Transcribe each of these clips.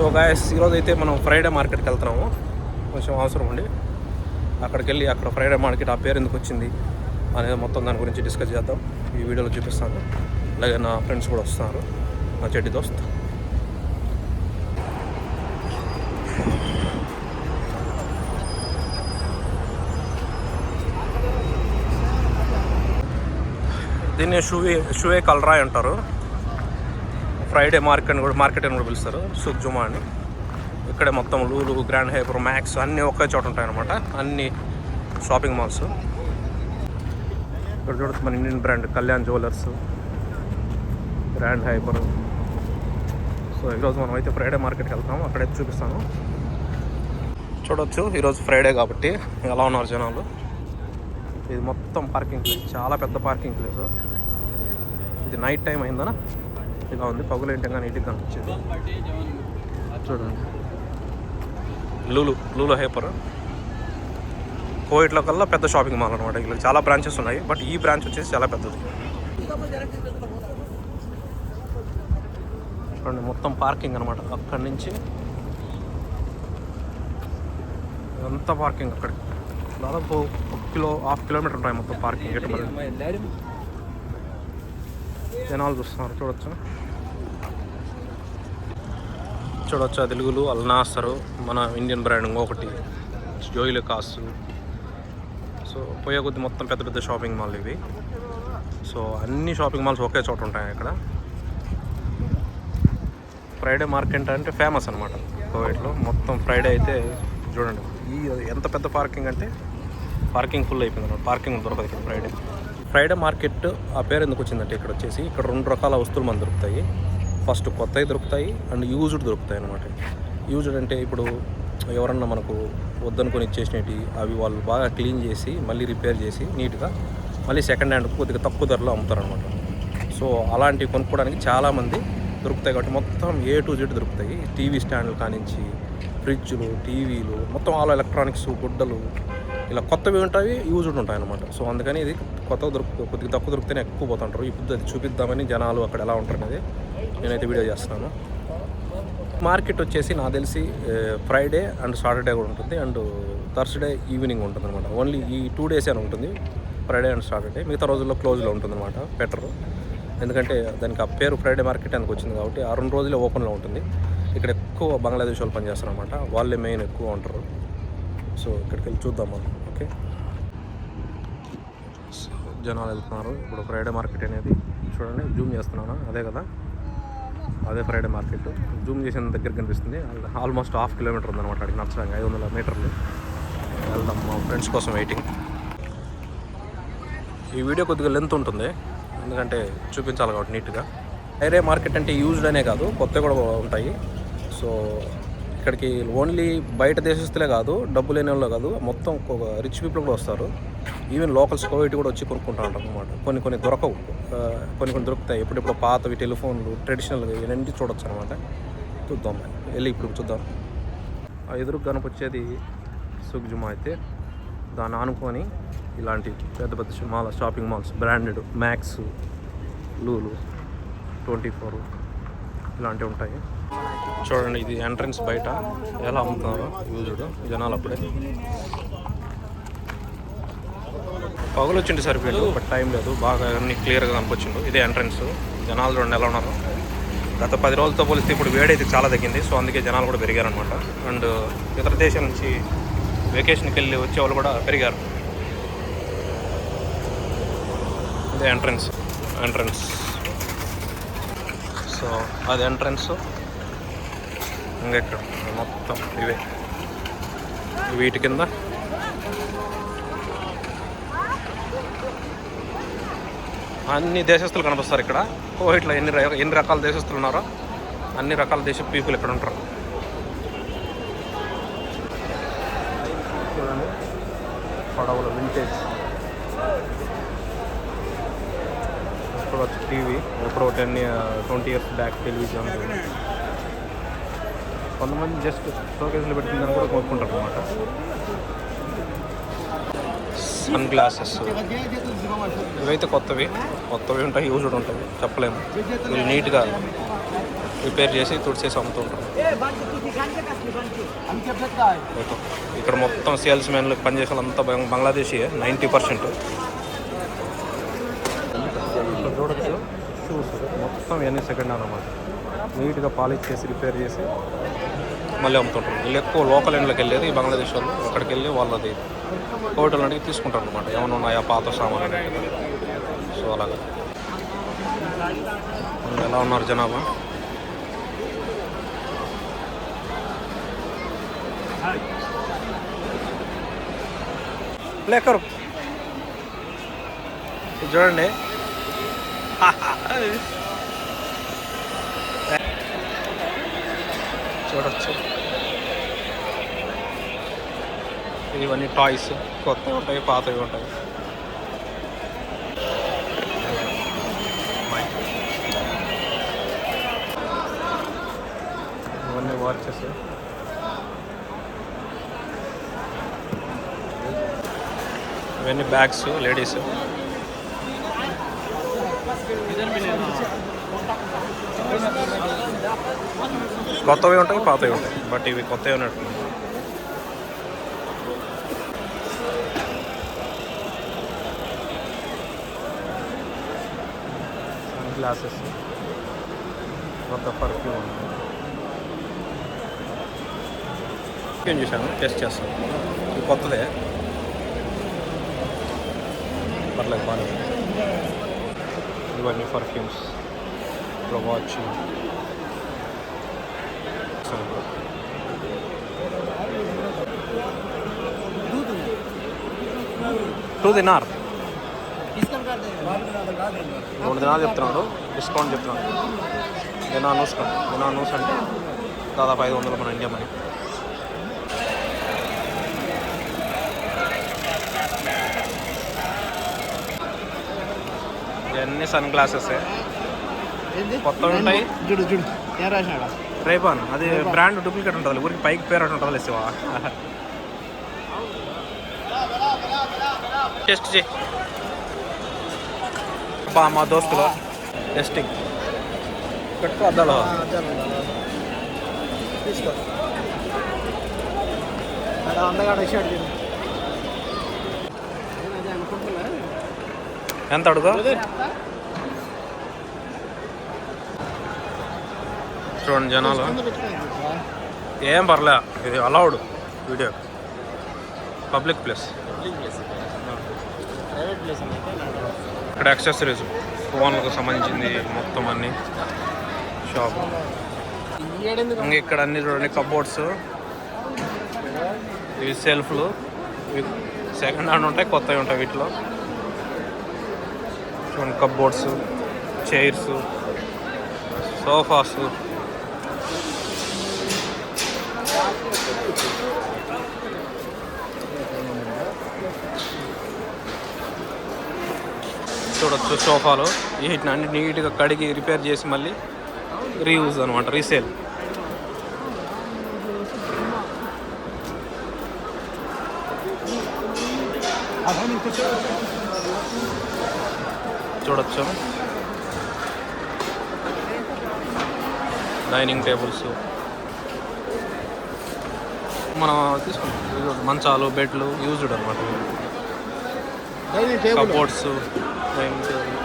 So guys ఈరోజు అయితే మనం ఫ్రైడే మార్కెట్కి వెళ్తున్నాము. కొంచెం అవసరం ఉండి అక్కడికి వెళ్ళి అక్కడ ఫ్రైడే మార్కెట్ ఆ పేరు ఎందుకు వచ్చింది అనేది మొత్తం దాని గురించి డిస్కస్ చేద్దాం. ఈ వీడియోలో చూపిస్తాను. అలాగే నా ఫ్రెండ్స్ కూడా వస్తున్నారు, నా చెడ్డి దోస్త్. దీన్ని షూవే కల్రాయ్ అంటారు. ఫ్రైడే మార్కెట్ అని కూడా పిలుస్తారు, సుక్ జుమా అని. ఇక్కడే మొత్తం లూలు, గ్రాండ్ హైపర్, మ్యాక్స్ అన్నీ ఒకే చోట ఉంటాయన్నమాట, అన్ని షాపింగ్ మాల్స్. ఇక్కడ చూడొచ్చు మన Indian brand Kalyan jewellers, grand hyper. So ఈరోజు మనం అయితే ఫ్రైడే మార్కెట్కి వెళ్తాము, అక్కడైతే చూపిస్తాను. చూడొచ్చు ఈరోజు ఫ్రైడే కాబట్టి ఎలా ఉన్నారు జనాలు. ఇది మొత్తం పార్కింగ్ ప్లేస్, చాలా పెద్ద పార్కింగ్ ప్లేస్. ఇది నైట్ టైం అయిందనా ఇలా ఉంది, పగులేంటంగా నీట్గా కనిపించేది. చూడండి లూలు హైపర్ కోవిడ్లో కల్లా పెద్ద షాపింగ్ మాల్ అనమాట. ఇలా చాలా బ్రాంచెస్ ఉన్నాయి, బట్ ఈ బ్రాంచ్ వచ్చేసి చాలా పెద్దది. చూడండి మొత్తం పార్కింగ్ అనమాట. అక్కడి నుంచి ఎంత పార్కింగ్, అక్కడికి దాదాపు 1.5 కిలోమీటర్ ఉంటాయి మొత్తం పార్కింగ్. ఎటు మరి జనాలు చూస్తున్నారు, చూడొచ్చు అది తెలుగులు అల్నాసరు, మన ఇండియన్ బ్రాండ్ ఇంకొకటి జోయిలుకాస్. సో పోయే కొద్ది మొత్తం పెద్ద పెద్ద షాపింగ్ మాల్ ఇవి. సో అన్ని షాపింగ్ మాల్స్ ఒకే చోట ఉంటాయి ఇక్కడ. ఫ్రైడే మార్కెట్ అంటే ఫేమస్ అనమాట కోవిడ్లో. మొత్తం ఫ్రైడే అయితే చూడండి ఎంత పెద్ద పార్కింగ్ అంటే పార్కింగ్ ఫుల్ అయిపోయింది అనమాట. పార్కింగ్ దొరకదు ఇక్కడ. ఫ్రైడే మార్కెట్ ఆ పేరు ఎందుకు వచ్చిందంటే ఇక్కడ వచ్చేసి ఇక్కడ 2 రకాల వస్తువులు మనకు దొరుకుతాయి. ఫస్ట్ కొత్తవి దొరుకుతాయి అండ్ యూజ్డ్ దొరుకుతాయి అనమాట. యూజ్డ్ అంటే ఇప్పుడు ఎవరన్నా మనకు వద్దనుకొని ఇచ్చేసినవి అవి వాళ్ళు బాగా క్లీన్ చేసి మళ్ళీ రిపేర్ చేసి నీట్గా మళ్ళీ సెకండ్ హ్యాండ్ కొద్దిగా తక్కువ ధరలో అమ్ముతారనమాట. సో అలాంటివి కొనుక్కోవడానికి చాలామంది దొరుకుతాయి కాబట్టి మొత్తం A to Z దొరుకుతాయి. టీవీ స్టాండ్లు కానించి ఫ్రిడ్జ్లు, టీవీలు, మొత్తం ఆల్ ఎలక్ట్రానిక్స్, గుడ్డలు, ఇలా కొత్తవి ఉంటాయి, యూజ్డ్ ఉంటాయి అన్నమాట. సో అందుకని ఇది కొత్తగా కొద్దిగా తక్కువ దొరికితేనే ఎక్కువ పోతుంటారు. ఇప్పుడు అది చూపిద్దామని జనాలు అక్కడ ఎలా ఉంటారు అనేది నేనైతే వీడియో చేస్తున్నాను. మార్కెట్ వచ్చేసి నాకు తెలిసి ఫ్రైడే అండ్ సాటర్డే కూడా ఉంటుంది, అండ్ థర్స్డే ఈవినింగ్ ఉంటుంది అనమాట. ఓన్లీ ఈ 2 days అని ఉంటుంది, ఫ్రైడే అండ్ సాటర్డే. మిగతా రోజుల్లో క్లోజ్లో ఉంటుంది అనమాట. బెటర్, ఎందుకంటే దానికి ఆ పేరు ఫ్రైడే మార్కెట్ అని వచ్చింది కాబట్టి ఆ 2 రోజులే ఓపెన్లో ఉంటుంది. ఇక్కడ ఎక్కువ బంగ్లాదేశ్ వాళ్ళు పనిచేస్తారు అనమాట, వాళ్ళే మెయిన్ ఎక్కువ ఉంటారు. సో ఇక్కడికి వెళ్ళి చూద్దాం మనం. ఓకే, జనాలు వెళ్తున్నారు ఇప్పుడు. ఫ్రైడే మార్కెట్ అనేది చూడండి, జూమ్ చేస్తున్నాను, అదే కదా, అదే ఫ్రైడే మార్కెట్. జూమ్ చేసిన దగ్గర కనిపిస్తుంది. ఆల్మోస్ట్ 1/2 కిలోమీటర్ ఉందన్నమాట. అక్కడికి నచ్చడానికి 500 మీటర్లు వెళ్దాం. మా ఫ్రెండ్స్ కోసం వెయిటింగ్. ఈ వీడియో కొద్దిగా లెంత్ ఉంటుంది, ఎందుకంటే చూపించాలి కాబట్టి నీట్గా. ఫ్రైడే మార్కెట్ అంటే యూజ్డ్ అనే కాదు, కొత్తవి కూడా ఉంటాయి. సో ఇక్కడికి ఓన్లీ బయట దేశస్తులే కాదు, డబ్బు లేని వాళ్ళు కాదు, మొత్తం రిచ్ పీపుల్ కూడా వస్తారు. ఈవెన్ లోకల్స్ కోవిడ్ కూడా వచ్చి కొనుక్కుంటూ ఉంటారు అనమాట. కొన్ని దొరకవు, కొన్ని దొరుకుతాయి. ఎప్పుడెప్పుడు పాతవి టెలిఫోన్లు, ట్రెడిషనల్గా ఇవన్నీ చూడొచ్చు అనమాట. చూద్దాం, వెళ్ళి ఇప్పుడు చూద్దాం. ఆ ఎదురుకు కనిపించేది సుక్ జుమా అయితే. దాన్ని ఆనుకొని ఇలాంటి పెద్ద పెద్ద shopping malls, branded max, Lulu, 24 ఇలాంటివి ఉంటాయి. చూడండి ఇది ఎంట్రన్స్ బయట ఎలా అమ్ముతున్నారు యూజ్డ్. జనాలు అప్పుడే పగులు వచ్చింది సరిపోయాడు, బట్ టైం లేదు, బాగా అన్ని క్లియర్గా కనిపించిండు. ఇదే ఎంట్రన్స్. జనాలు చూడండి ఎలా ఉన్నారు. గత 10 రోజులతో పోలిస్తే ఇప్పుడు వేడైతే చాలా తగ్గింది. సో అందుకే జనాలు కూడా పెరిగారనమాట. అండ్ ఇతర దేశం నుంచి వెకేషన్కి వెళ్ళి వచ్చే వాళ్ళు కూడా పెరిగారు. ఇదే ఎంట్రన్స్. సో అది ఎంట్రన్స్. ఇంకెక్కడ మొత్తం ఇవే, వీటి కింద అన్ని దేశస్తులు కనిపిస్తారు ఇక్కడ. కోవిడ్లో ఎన్ని రకాల దేశస్తులు ఉన్నారో అన్ని రకాల దేశ పీపుల్ ఇక్కడ ఉంటారు. చూడండి పడవలు, వింటేజ్. ఎప్పుడు వచ్చి టీవీ, ఎప్పుడో 20 years బ్యాక్ టెలివిజన్. కొంతమంది జస్ట్ షోకేస్లో పెట్టుకుందని కూడా కొనుక్కుంటారు అనమాట. సన్ గ్లాసెస్ ఇవైతే కొత్తవి ఉంటాయి, యూజ్డ్ ఉంటాయి, చెప్పలేము. వీళ్ళు నీట్గా రిపేర్ చేసి తుడిచేసి అమ్ముతూ ఉంటారు. ఇక్కడ మొత్తం సేల్స్ మెన్లు పనిచేసే వాళ్ళంతా బంగ్లాదేశీ 90%. ఇక్కడ చూడొచ్చు షూస్ మొత్తం ఇవన్నీ సెకండ్ హ్యాండ్ అన్నమాట. నీట్గా పాలిష్ చేసి రిపేర్ చేసి మళ్ళీ అమ్ముతుంటారు. వీళ్ళు ఎక్కువ లోకల్ ఎండ్లోకి వెళ్ళేది ఈ బంగ్లాదేశ్ వాళ్ళు. అక్కడికి వెళ్ళి వాళ్ళది హోటల్ అడిగి తీసుకుంటారు అనమాట, ఏమైనా ఉన్నాయా పాత సామాన్ అనేది. సో అలాగా ఎలా ఉన్నారు జనాభా. లేకరు చూడండి, చూడొచ్చు ఇవన్నీ టాయ్స్ కొత్తవి ఉంటాయి, పాతవి ఉంటాయి. ఇవన్నీ వాచెస్, ఇవన్నీ బ్యాగ్స్ లేడీస్. కొత్తవి ఉంటాయి, పాతవి ఉంటాయి, బట్ ఇవి కొత్తవి ఉన్నట్టు. సన్ గ్లాసెస్, కొత్త పర్ఫ్యూమ్ ఏం చూసాను, టెస్ట్ చేస్తాను. ఇది కొత్తదే, పర్లేదు బాగా. ఇవన్నీ పర్ఫ్యూమ్స్, ఇప్పుడు వాచ్. టూ దినార్ 2 దినాలు చెప్తున్నాడు, డిస్కౌంట్ చెప్తున్నాడు. దినానూస్ అంటే దాదాపు 500 మన ఇండియా మనీ. ఇవన్నీ సన్ గ్లాసెస్ కొత్తవి ఉంటాయి. రేపాన్ అది బ్రాండ్ డూప్లికేట్ ఉంటుంది, ఊరికి పైకి పేరు అటు ఉంటుంది. శివా టెస్ట్ చేయి మా దోస్తులు టెస్టింగ్ పెట్టుకో అద్దాలో తీసుకో. ఎంత అడుగు చూడండి జనాలు. ఏం పర్లే, ఇది అలౌడ్ వీడియో, పబ్లిక్ ప్లేస్. ఇక్కడ యాక్సెసరీస్, ఫోన్లకు సంబంధించింది మొత్తం అన్ని షాప్. ఇంకా ఇక్కడ అన్ని చూడండి, కబోర్డ్స్, ఇవి సెల్ఫ్లు. ఇవి సెకండ్ హ్యాండ్ ఉంటాయి, కొత్తవి ఉంటాయి వీటిలో. చూడండి కబోర్డ్స్, చైర్స్, సోఫాస్. చూడొచ్చు సోఫాలు. వీటిని అన్ని నీట్గా కడిగి రిపేర్ చేసి మళ్ళీ రీయూజ్ అనమాట, రీసేల్. చూడొచ్చు డైనింగ్ టేబుల్స్ మనం తీసుకుంటాం, మంచాలు, బెడ్లు యూజ్డ్ అనమాట. Cupboards, dining table.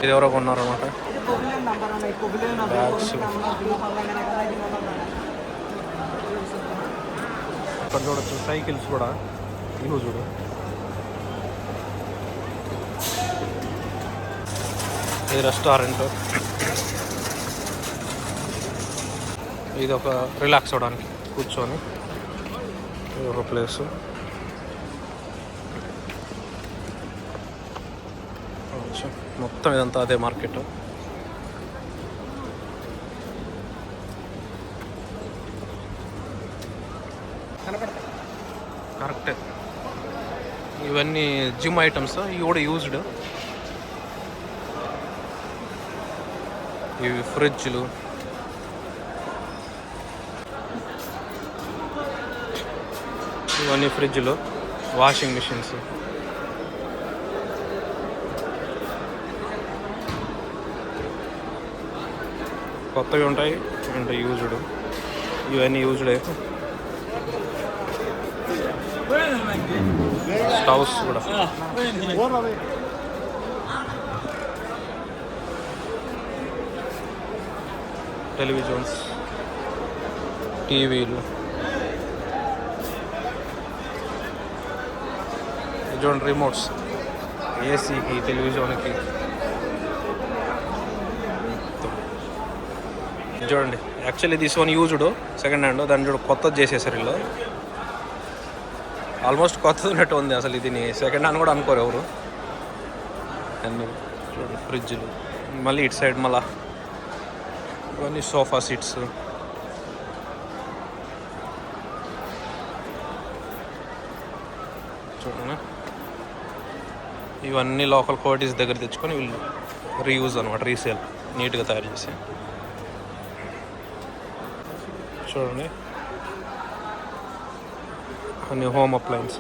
ఇది ఎవరో కొన్నారు అనమాట. బ్యాగ్స్ ఇక్కడ చూడొచ్చు, సైకిల్స్ కూడా యూజ్డ్. ఇది రెస్టారెంట్, ఇది ఒక రిలాక్స్ అవ్వడానికి కూర్చొని ఇది ఒక ప్లేసు. మొత్తం ఇదంతా అదే మార్కెట్. కరెక్టే. ఇవన్నీ జిమ్ ఐటమ్స్, ఇవి కూడా యూజ్డ్. ఇవి ఫ్రిడ్జ్లు, ఇవన్నీ ఫ్రిడ్జ్లు, వాషింగ్ మిషన్స్. కొత్తవి ఉంటాయి అంటే యూజ్డ్, ఇవన్నీ యూజ్డే. స్టవ్స్ కూడా టెలివిజన్స్, టీవీలు చూడండి, రిమోట్స్ ఏసీకి, టెలివిజన్కి. చూడండి, actually this one used second hand, దాన్ని చూడ కొత్తది చేసేసారు వీళ్ళు. ఆల్మోస్ట్ కొత్తది ఉన్నట్టు ఉంది అసలు. ఇది సెకండ్ హ్యాండ్ కూడా అనుకోరు ఎవరు. అన్నీ చూడండి, ఫ్రిడ్జ్లు. మళ్ళీ ఇటు సైడ్ మళ్ళా ఇవన్నీ సోఫా సీట్స్. చూడండి, ఇవన్నీ లోకల్ క్వాలిటీస్ దగ్గర తెచ్చుకొని వీళ్ళు రీయూజ్ అనమాట, రీసేల్ నీట్గా తయారు చేసి. చూడండి, అన్ని హోమ్ అప్లయన్స్.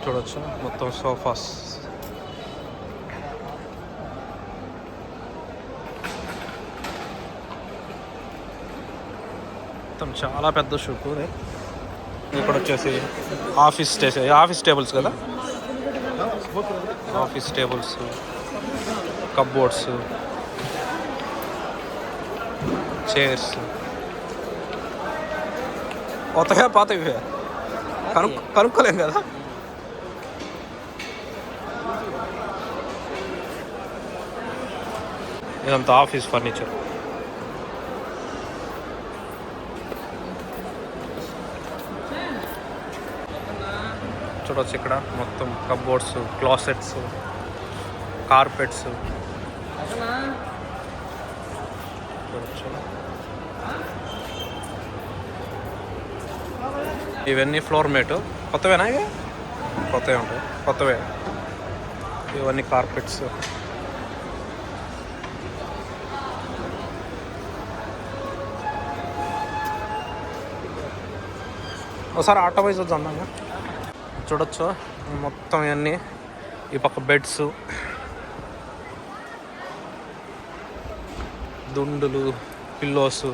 చూడొచ్చు మొత్తం సోఫాస్. మొత్తం చాలా పెద్ద షాపు. ఇక్కడ వచ్చేసి ఆఫీస్ టేబుల్స్ కదా, ఆఫీస్ టేబుల్స్, కప్బోర్డ్స్, చైర్స్. కొత్తగా పాతవి కనుక్కోలేం కదా. ఇదంతా ఆఫీస్ ఫర్నిచర్. చూడవచ్చు ఇక్కడ మొత్తం కప్బోర్డ్స్, క్లాసెట్స్, కార్పెట్స్. చూడవచ్చు ఇవన్నీ ఫ్లోర్ మేట్. కొత్తవేనా ఇవి? కొత్తవే ఉంటాయి, కొత్తవే. ఇవన్నీ కార్పెట్స్. ఒకసారి ఆటో వైజ్ వద్దాం. చూడొచ్చు మొత్తం ఇవన్నీ. ఈ పక్క బెడ్స్, దుండులు, పిల్లోస్,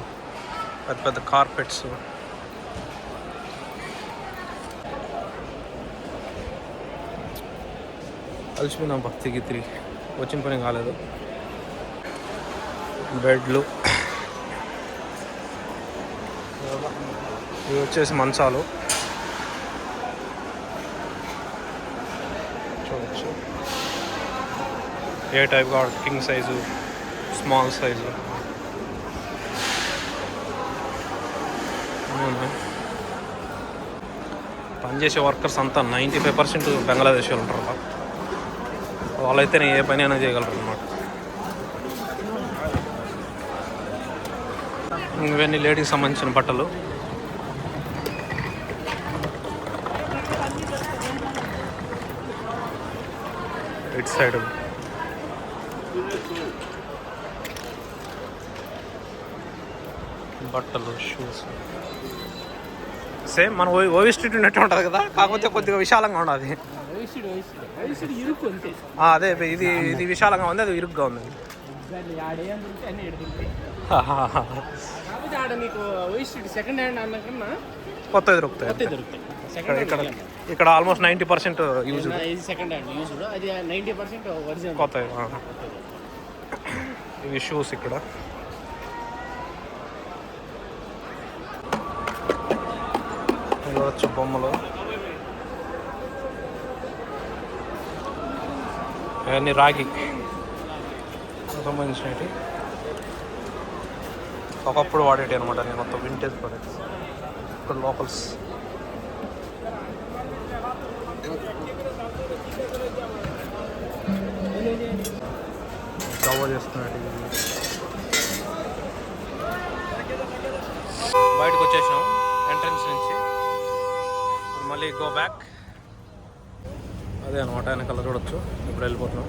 పెద్ద పెద్ద కార్పెట్స్. అలసిపోయినా భక్తికి తిరిగి వచ్చిన పని కాలేదు. బెడ్లు, ఇవి వచ్చేసి మంచాలు. చూడవచ్చు ఏ టైప్ కావాలి, కింగ్ సైజు, స్మాల్ సైజు. పనిచేసే వర్కర్స్ అంతా 95% బంగ్లాదేశ్ వాళ్ళు ఉంటారు. వాళ్ళైతేనే ఏ పని అయినా చేయగలరు అన్నమాట. ఇవన్నీ లేడీకి సంబంధించిన బట్టలు. ఇటు సైడ్ బట్టలు, షూస్. సేమ్ మన ఓవి స్ట్రీట్ ఉన్నట్టు ఉంటుంది కదా, కాకపోతే కొద్దిగా విశాలంగా ఉండదు. అదే ఇది విశాలంగా ఉంది, అది ఇరుగ్గా ఉంది. కొత్తది దొరుకుతాయి ఇక్కడ. ఆల్మోస్ట్ 90% యూజ్ కొత్తవి. ఇవి షూస్. ఇక్కడ చూడవచ్చు బొమ్మలు. అవన్నీ రాగి సంబంధించినవి, ఒకప్పుడు వాడేటి అనమాట. నేను మొత్తం వింటేజ్ ప్రొడక్ట్స్. ఇక్కడ లోకల్స్. కవర్ చేస్తున్నాడు. బయటకు వచ్చేసాం ఎంట్రన్స్ నుంచి. మళ్ళీ గో బ్యాక్. అదే అనమాట వెనకాల చూడొచ్చు. ఇప్పుడు వెళ్ళిపోతున్నాం.